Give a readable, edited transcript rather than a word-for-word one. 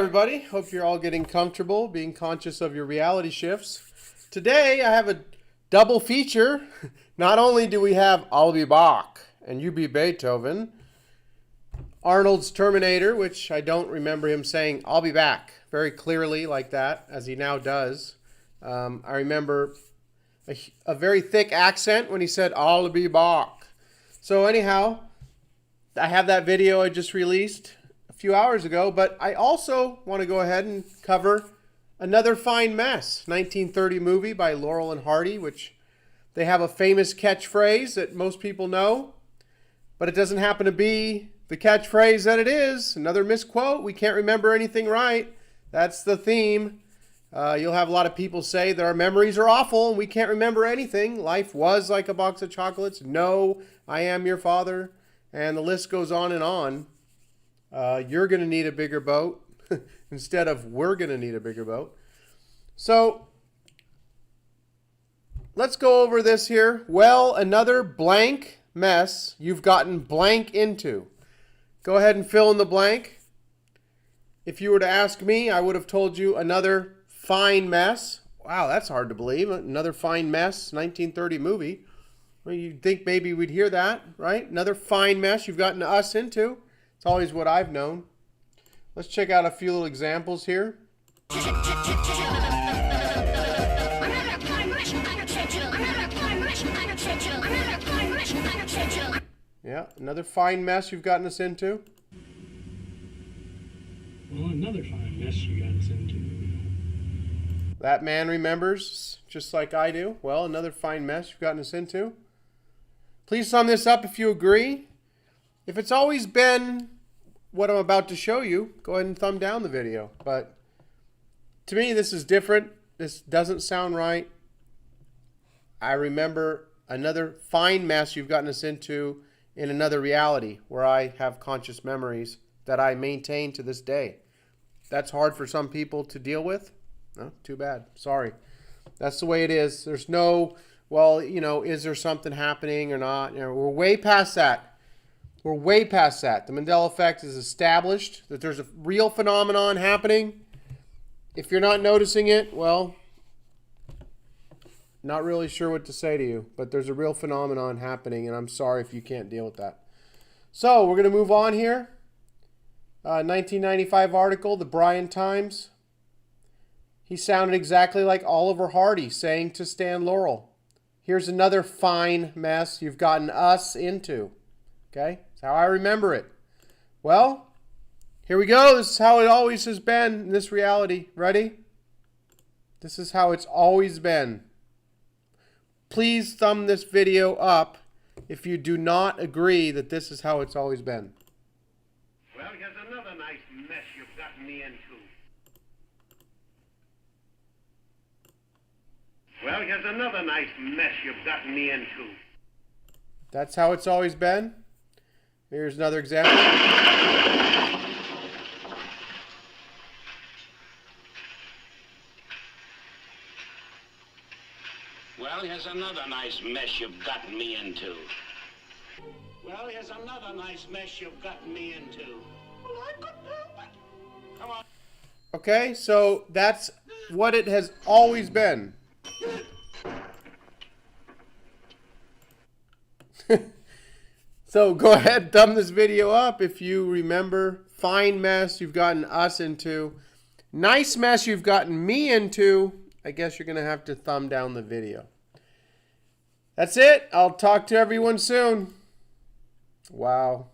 everybody. Hope you're all getting comfortable, being conscious of your reality shifts. Today, I have a double feature. Not only do we have I'll Be Back and You Be Beethoven, Arnold's Terminator, which I don't remember him saying I'll be back very clearly like that, as he now does. I remember a very thick accent when he said I'll be back. So anyhow, I have that video I just released a few hours ago, but I also want to go ahead and cover Another Fine Mess, 1930 movie by Laurel and Hardy, which they have a famous catchphrase that most people know, but it doesn't happen to be the catchphrase that it is. Another misquote. We can't remember anything right. That's the theme. You'll have a lot of people say that our memories are awful and we can't remember anything. Life was like a box of chocolates. No, I am your father. And the list goes on and on. You're going to need a bigger boat instead of we're going to need a bigger boat. So let's go over this here. Well, another blank mess you've gotten blank into. Go ahead and fill in the blank. If you were to ask me, I would have told you another fine mess. Wow, that's hard to believe. Another fine mess, 1930 movie. Well, you'd think maybe we'd hear that, right? Another fine mess you've gotten us into. It's always what I've known. Let's check out a few little examples here. Yeah, another fine mess you've gotten us into. Well, another fine mess you got us into. That man remembers, just like I do. Well, another fine mess you've gotten us into. Please sum this up if you agree. If it's always been what I'm about to show you, go ahead and thumb down the video. But to me, this is different. This doesn't sound right. I remember another fine mess you've gotten us into in another reality where I have conscious memories that I maintain to this day. That's hard for some people to deal with. No, too bad. Sorry. That's the way it is. There's no, well, you know, is there something happening or not? You know, we're way past that. We're way past that. The Mandela effect is established, that there's a real phenomenon happening. If you're not noticing it, well, not really sure what to say to you, but there's a real phenomenon happening, and I'm sorry if you can't deal with that. So we're going to move on here. 1995 article, the Bryan Times. He sounded exactly like Oliver Hardy saying to Stan Laurel, here's another fine mess you've gotten us into. Okay, that's how I remember it. Well, here we go. This is how it always has been in this reality. Ready? This is how it's always been. Please thumb this video up if you do not agree that this is how it's always been. Well, here's another nice mess you've gotten me into. Well, here's another nice mess you've gotten me into. That's how it's always been. Here's another example. Well, here's another nice mess you've gotten me into. Well, here's another nice mess you've gotten me into. Well, I couldn't help it. Come on. Okay, so that's what it has always been. So go ahead, thumb this video up if you remember. Fine mess you've gotten us into. Nice mess you've gotten me into. I guess you're going to have to thumb down the video. That's it. I'll talk to everyone soon. Wow.